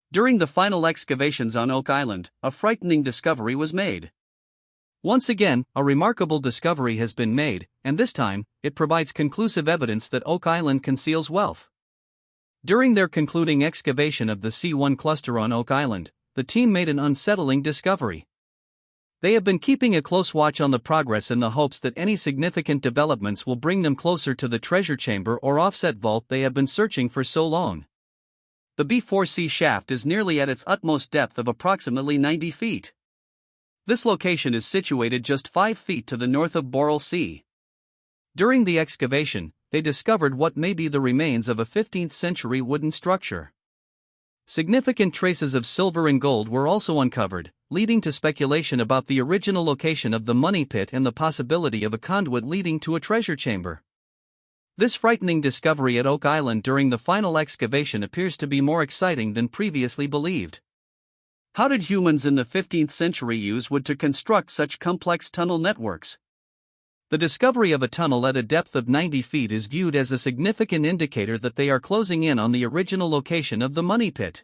During the final excavations on Oak Island, a frightening discovery was made. Once again, a remarkable discovery has been made, and this time, it provides conclusive evidence that Oak Island conceals wealth. During their concluding excavation of the C1 cluster on Oak Island, the team made an unsettling discovery. They have been keeping a close watch on the progress in the hopes that any significant developments will bring them closer to the treasure chamber or offset vault they have been searching for so long. The B4C shaft is nearly at its utmost depth of approximately 90 feet. This location is situated just 5 feet to the north of Boral Sea. During the excavation, they discovered what may be the remains of a 15th century wooden structure. Significant traces of silver and gold were also uncovered, leading to speculation about the original location of the money pit and the possibility of a conduit leading to a treasure chamber. This frightening discovery at Oak Island during the final excavation appears to be more exciting than previously believed. How did humans in the 15th century use wood to construct such complex tunnel networks? The discovery of a tunnel at a depth of 90 feet is viewed as a significant indicator that they are closing in on the original location of the money pit.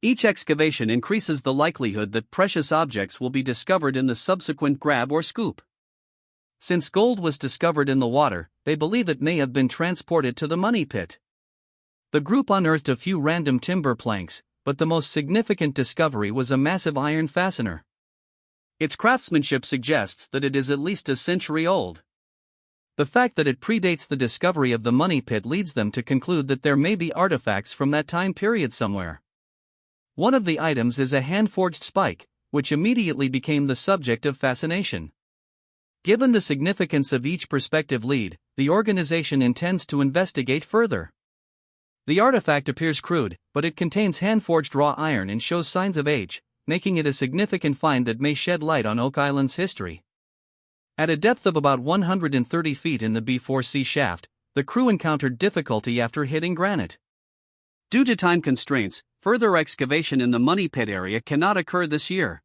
Each excavation increases the likelihood that precious objects will be discovered in the subsequent grab or scoop. Since gold was discovered in the water, they believe it may have been transported to the money pit. The group unearthed a few random timber planks, but the most significant discovery was a massive iron fastener. Its craftsmanship suggests that it is at least a century old. The fact that it predates the discovery of the money pit leads them to conclude that there may be artifacts from that time period somewhere. One of the items is a hand-forged spike, which immediately became the subject of fascination. Given the significance of each prospective lead, the organization intends to investigate further. The artifact appears crude, but it contains hand-forged raw iron and shows signs of age, making it a significant find that may shed light on Oak Island's history. At a depth of about 130 feet in the B4C shaft, the crew encountered difficulty after hitting granite. Due to time constraints, further excavation in the money pit area cannot occur this year.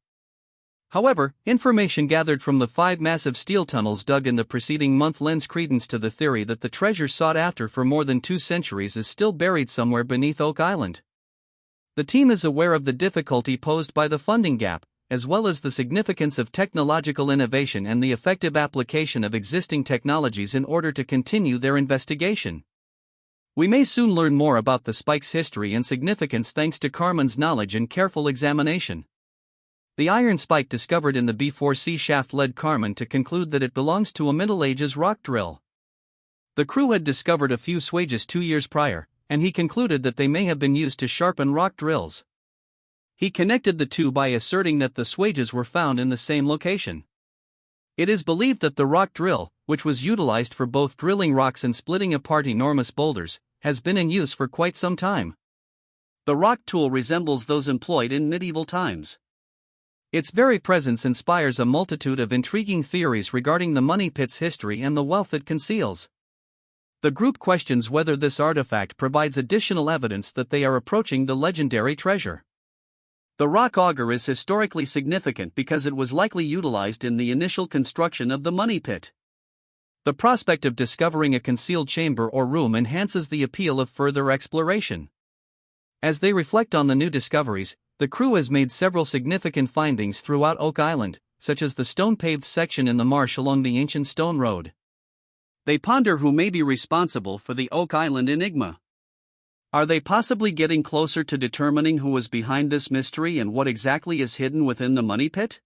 However, information gathered from the 5 massive steel tunnels dug in the preceding month lends credence to the theory that the treasure sought after for more than 2 centuries is still buried somewhere beneath Oak Island. The team is aware of the difficulty posed by the funding gap, as well as the significance of technological innovation and the effective application of existing technologies in order to continue their investigation. We may soon learn more about the spike's history and significance thanks to Carmen's knowledge and careful examination. The iron spike discovered in the B4C shaft led Carmen to conclude that it belongs to a Middle Ages rock drill. The crew had discovered a few swages 2 years prior, and he concluded that they may have been used to sharpen rock drills. He connected the two by asserting that the swages were found in the same location. It is believed that the rock drill, which was utilized for both drilling rocks and splitting apart enormous boulders, has been in use for quite some time. The rock tool resembles those employed in medieval times. Its very presence inspires a multitude of intriguing theories regarding the money pit's history and the wealth it conceals. The group questions whether this artifact provides additional evidence that they are approaching the legendary treasure. The rock auger is historically significant because it was likely utilized in the initial construction of the money pit. The prospect of discovering a concealed chamber or room enhances the appeal of further exploration. As they reflect on the new discoveries, the crew has made several significant findings throughout Oak Island, such as the stone-paved section in the marsh along the ancient stone road. They ponder who may be responsible for the Oak Island enigma. Are they possibly getting closer to determining who was behind this mystery and what exactly is hidden within the money pit?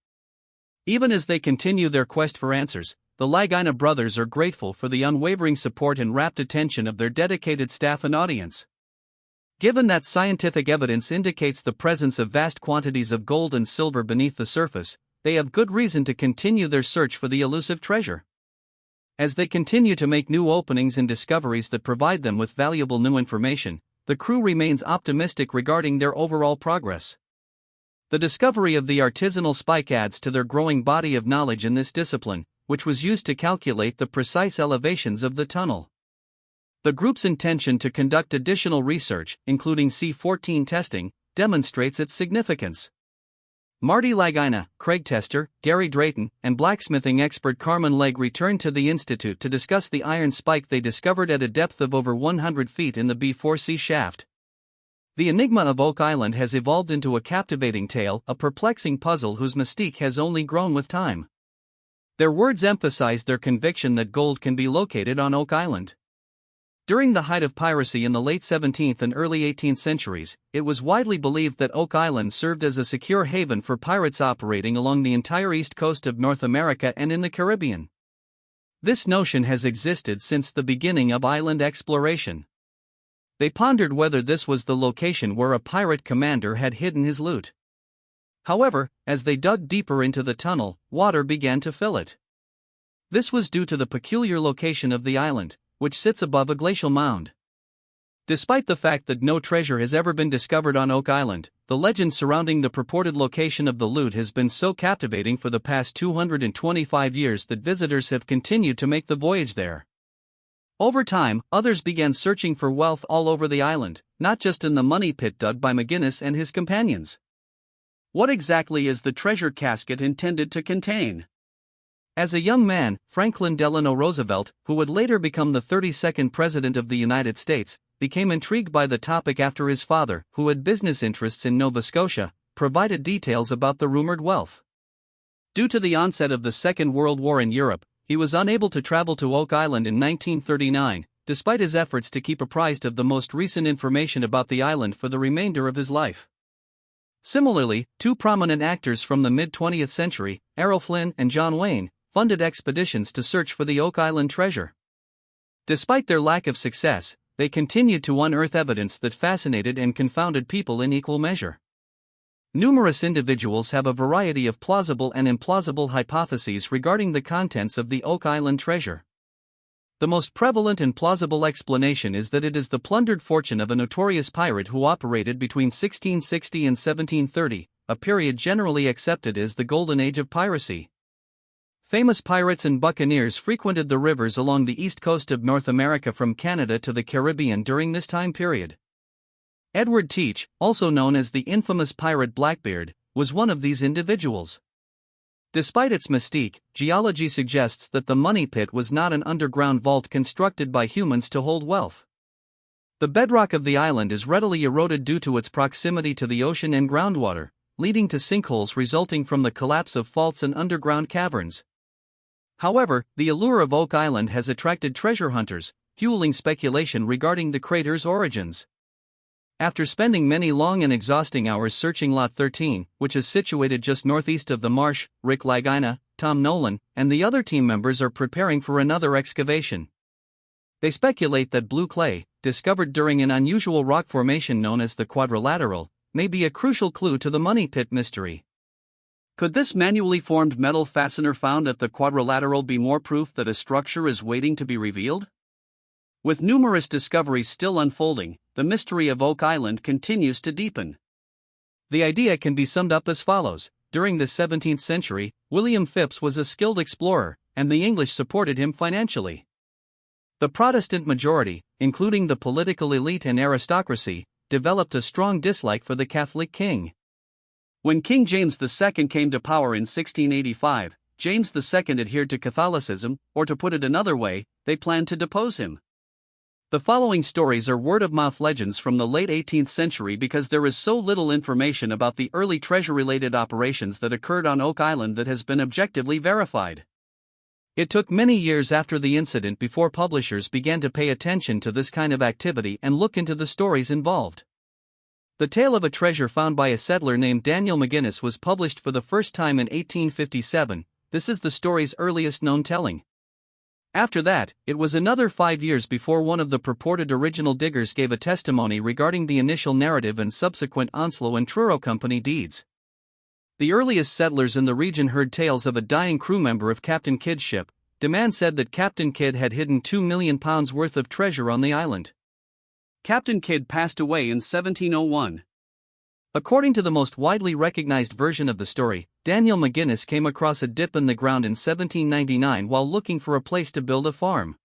Even as they continue their quest for answers, the Lagina brothers are grateful for the unwavering support and rapt attention of their dedicated staff and audience. Given that scientific evidence indicates the presence of vast quantities of gold and silver beneath the surface, they have good reason to continue their search for the elusive treasure. As they continue to make new openings and discoveries that provide them with valuable new information, the crew remains optimistic regarding their overall progress. The discovery of the artisanal spike adds to their growing body of knowledge in this discipline, which was used to calculate the precise elevations of the tunnel. The group's intention to conduct additional research, including C14 testing, demonstrates its significance. Marty Lagina, Craig Tester, Gary Drayton, and blacksmithing expert Carmen Legg returned to the Institute to discuss the iron spike they discovered at a depth of over 100 feet in the B4C shaft. The enigma of Oak Island has evolved into a captivating tale, a perplexing puzzle whose mystique has only grown with time. Their words emphasize their conviction that gold can be located on Oak Island. During the height of piracy in the late 17th and early 18th centuries, it was widely believed that Oak Island served as a secure haven for pirates operating along the entire east coast of North America and in the Caribbean. This notion has existed since the beginning of island exploration. They pondered whether this was the location where a pirate commander had hidden his loot. However, as they dug deeper into the tunnel, water began to fill it. This was due to the peculiar location of the island, which sits above a glacial mound. Despite the fact that no treasure has ever been discovered on Oak Island, the legend surrounding the purported location of the loot has been so captivating for the past 225 years that visitors have continued to make the voyage there. Over time, others began searching for wealth all over the island, not just in the money pit dug by McGinnis and his companions. What exactly is the treasure casket intended to contain? As a young man, Franklin Delano Roosevelt, who would later become the 32nd President of the United States, became intrigued by the topic after his father, who had business interests in Nova Scotia, provided details about the rumored wealth. Due to the onset of the Second World War in Europe, he was unable to travel to Oak Island in 1939, despite his efforts to keep apprised of the most recent information about the island for the remainder of his life. Similarly, two prominent actors from the mid-20th century, Errol Flynn and John Wayne, funded expeditions to search for the Oak Island treasure. Despite their lack of success, they continued to unearth evidence that fascinated and confounded people in equal measure. Numerous individuals have a variety of plausible and implausible hypotheses regarding the contents of the Oak Island treasure. The most prevalent and plausible explanation is that it is the plundered fortune of a notorious pirate who operated between 1660 and 1730, a period generally accepted as the golden age of piracy. Famous pirates and buccaneers frequented the rivers along the east coast of North America from Canada to the Caribbean during this time period. Edward Teach, also known as the infamous pirate Blackbeard, was one of these individuals. Despite its mystique, geology suggests that the money pit was not an underground vault constructed by humans to hold wealth. The bedrock of the island is readily eroded due to its proximity to the ocean and groundwater, leading to sinkholes resulting from the collapse of faults and underground caverns. However, the allure of Oak Island has attracted treasure hunters, fueling speculation regarding the crater's origins. After spending many long and exhausting hours searching Lot 13, which is situated just northeast of the marsh, Rick Lagina, Tom Nolan, and the other team members are preparing for another excavation. They speculate that blue clay, discovered during an unusual rock formation known as the Quadrilateral, may be a crucial clue to the money pit mystery. Could this manually formed metal fastener found at the Quadrilateral be more proof that a structure is waiting to be revealed? With numerous discoveries still unfolding, the mystery of Oak Island continues to deepen. The idea can be summed up as follows: during the 17th century, William Phips was a skilled explorer, and the English supported him financially. The Protestant majority, including the political elite and aristocracy, developed a strong dislike for the Catholic king. When King James II came to power in 1685, James II adhered to Catholicism, or to put it another way, they planned to depose him. The following stories are word-of-mouth legends from the late 18th century because there is so little information about the early treasure-related operations that occurred on Oak Island that has been objectively verified. It took many years after the incident before publishers began to pay attention to this kind of activity and look into the stories involved. The tale of a treasure found by a settler named Daniel McGinnis was published for the first time in 1857. This is the story's earliest known telling. After that, it was another 5 years before one of the purported original diggers gave a testimony regarding the initial narrative and subsequent Onslow and Truro Company deeds. The earliest settlers in the region heard tales of a dying crew member of Captain Kidd's ship. Demand said that Captain Kidd had hidden £2 million worth of treasure on the island. Captain Kidd passed away in 1701. According to the most widely recognized version of the story, Daniel McGinnis came across a dip in the ground in 1799 while looking for a place to build a farm.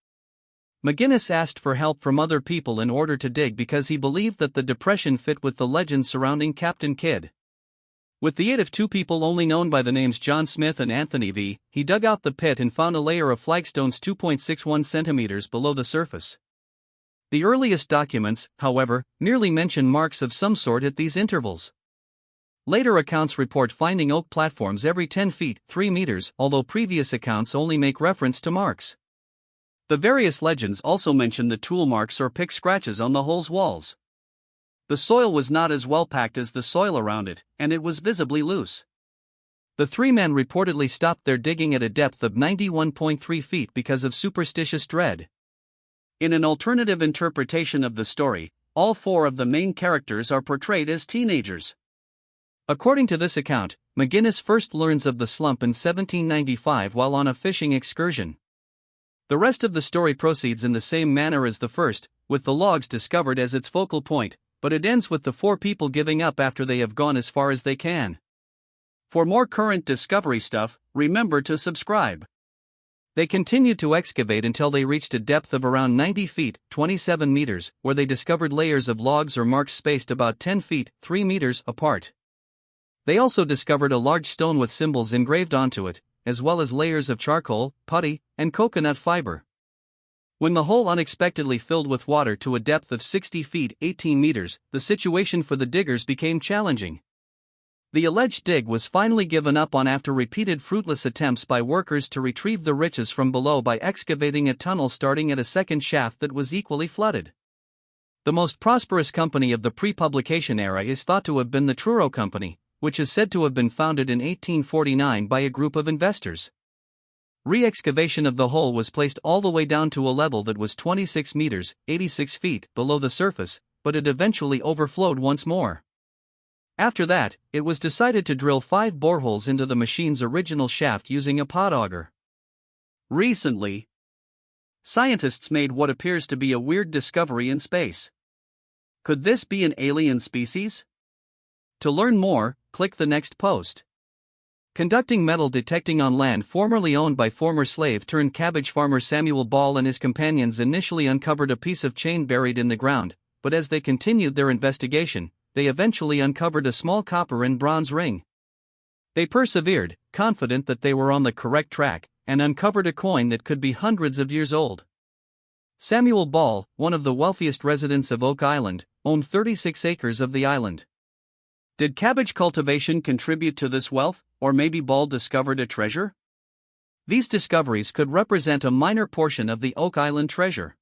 McGinnis asked for help from other people in order to dig because he believed that the depression fit with the legend surrounding Captain Kidd. With the aid of two people only known by the names John Smith and Anthony V., he dug out the pit and found a layer of flagstones 2.61 centimeters below the surface. The earliest documents, however, merely mention marks of some sort at these intervals. Later accounts report finding oak platforms every 10 feet, 3 meters, although previous accounts only make reference to marks. The various legends also mention the tool marks or pick scratches on the hole's walls. The soil was not as well packed as the soil around it, and it was visibly loose. The three men reportedly stopped their digging at a depth of 91.3 feet because of superstitious dread. In an alternative interpretation of the story, all four of the main characters are portrayed as teenagers. According to this account, McGinnis first learns of the slump in 1795 while on a fishing excursion. The rest of the story proceeds in the same manner as the first, with the logs discovered as its focal point, but it ends with the four people giving up after they have gone as far as they can. For more current discovery stuff, remember to subscribe. They continued to excavate until they reached a depth of around 90 feet, 27 meters, where they discovered layers of logs or marks spaced about 10 feet, 3 meters apart. They also discovered a large stone with symbols engraved onto it, as well as layers of charcoal, putty, and coconut fiber. When the hole unexpectedly filled with water to a depth of 60 feet, 18 meters, the situation for the diggers became challenging. The alleged dig was finally given up on after repeated fruitless attempts by workers to retrieve the riches from below by excavating a tunnel starting at a second shaft that was equally flooded. The most prosperous company of the pre-publication era is thought to have been the Truro Company, which is said to have been founded in 1849 by a group of investors. Re-excavation of the hole was placed all the way down to a level that was 26 meters, 86 feet, below the surface, but it eventually overflowed once more. After that, it was decided to drill 5 boreholes into the machine's original shaft using a pot auger. Recently, scientists made what appears to be a weird discovery in space. Could this be an alien species? To learn more, click the next post. Conducting metal detecting on land formerly owned by former slave-turned-cabbage farmer Samuel Ball and his companions initially uncovered a piece of chain buried in the ground, but as they continued their investigation, they eventually uncovered a small copper and bronze ring. They persevered, confident that they were on the correct track, and uncovered a coin that could be hundreds of years old. Samuel Ball, one of the wealthiest residents of Oak Island, owned 36 acres of the island. Did cabbage cultivation contribute to this wealth, or maybe Ball discovered a treasure? These discoveries could represent a minor portion of the Oak Island treasure.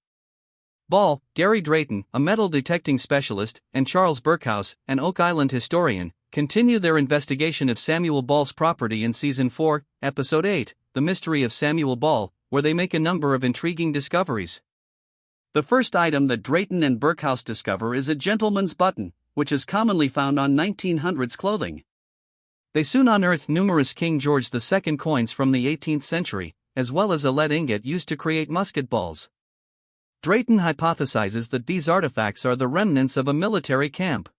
Ball, Gary Drayton, a metal detecting specialist, and Charles Burkhouse, an Oak Island historian, continue their investigation of Samuel Ball's property in Season 4, Episode 8, The Mystery of Samuel Ball, where they make a number of intriguing discoveries. The first item that Drayton and Burkhouse discover is a gentleman's button, which is commonly found on 1900s clothing. They soon unearth numerous King George II coins from the 18th century, as well as a lead ingot used to create musket balls. Drayton hypothesizes that these artifacts are the remnants of a military camp.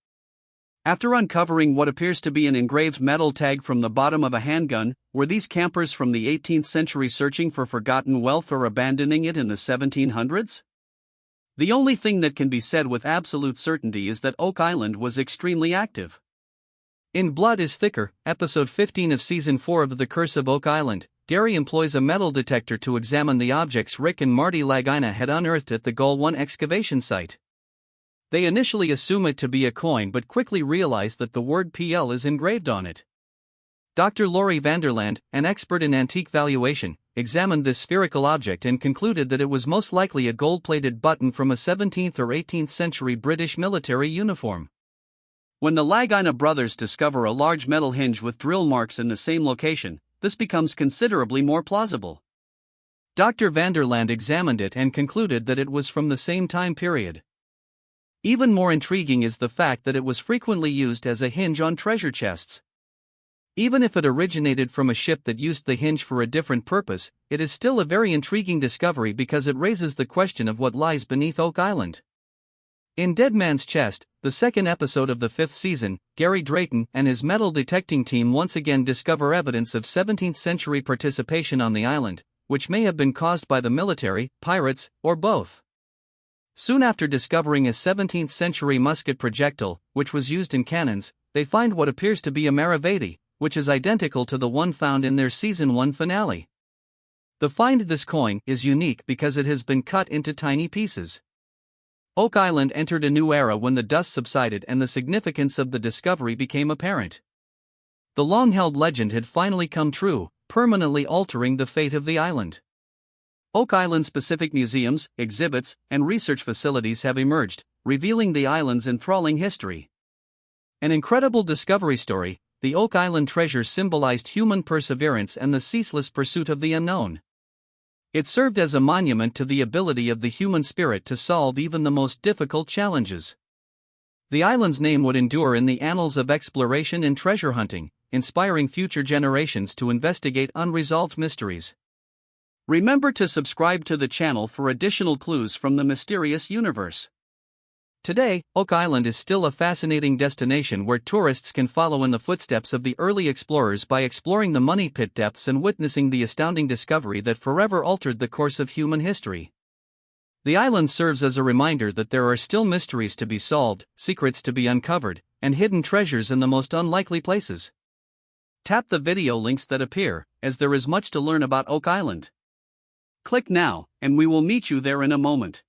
After uncovering what appears to be an engraved metal tag from the bottom of a handgun, were these campers from the 18th century searching for forgotten wealth or abandoning it in the 1700s? The only thing that can be said with absolute certainty is that Oak Island was extremely active. In Blood is Thicker, episode 15 of season 4 of The Curse of Oak Island, Gary employs a metal detector to examine the objects Rick and Marty Lagina had unearthed at the Gull 1 excavation site. They initially assume it to be a coin but quickly realize that the word PL is engraved on it. Dr. Laurie Vanderland, an expert in antique valuation, examined this spherical object and concluded that it was most likely a gold-plated button from a 17th or 18th century British military uniform. When the Lagina brothers discover a large metal hinge with drill marks in the same location, this becomes considerably more plausible. Dr. Vanderland examined it and concluded that it was from the same time period. Even more intriguing is the fact that it was frequently used as a hinge on treasure chests. Even if it originated from a ship that used the hinge for a different purpose, it is still a very intriguing discovery because it raises the question of what lies beneath Oak Island. In Dead Man's Chest, the second episode of the 5th season, Gary Drayton and his metal detecting team once again discover evidence of 17th century participation on the island, which may have been caused by the military, pirates, or both. Soon after discovering a 17th century musket projectile, which was used in cannons, they find what appears to be a maravedi, which is identical to the one found in their Season 1 finale. The find of this coin is unique because it has been cut into tiny pieces. Oak Island entered a new era when the dust subsided and the significance of the discovery became apparent. The long-held legend had finally come true, permanently altering the fate of the island. Oak Island-specific museums, exhibits, and research facilities have emerged, revealing the island's enthralling history. An incredible discovery story, the Oak Island treasure symbolized human perseverance and the ceaseless pursuit of the unknown. It served as a monument to the ability of the human spirit to solve even the most difficult challenges. The island's name would endure in the annals of exploration and treasure hunting, inspiring future generations to investigate unresolved mysteries. Remember to subscribe to the channel for additional clues from the mysterious universe. Today, Oak Island is still a fascinating destination where tourists can follow in the footsteps of the early explorers by exploring the money pit depths and witnessing the astounding discovery that forever altered the course of human history. The island serves as a reminder that there are still mysteries to be solved, secrets to be uncovered, and hidden treasures in the most unlikely places. Tap the video links that appear, as there is much to learn about Oak Island. Click now, and we will meet you there in a moment.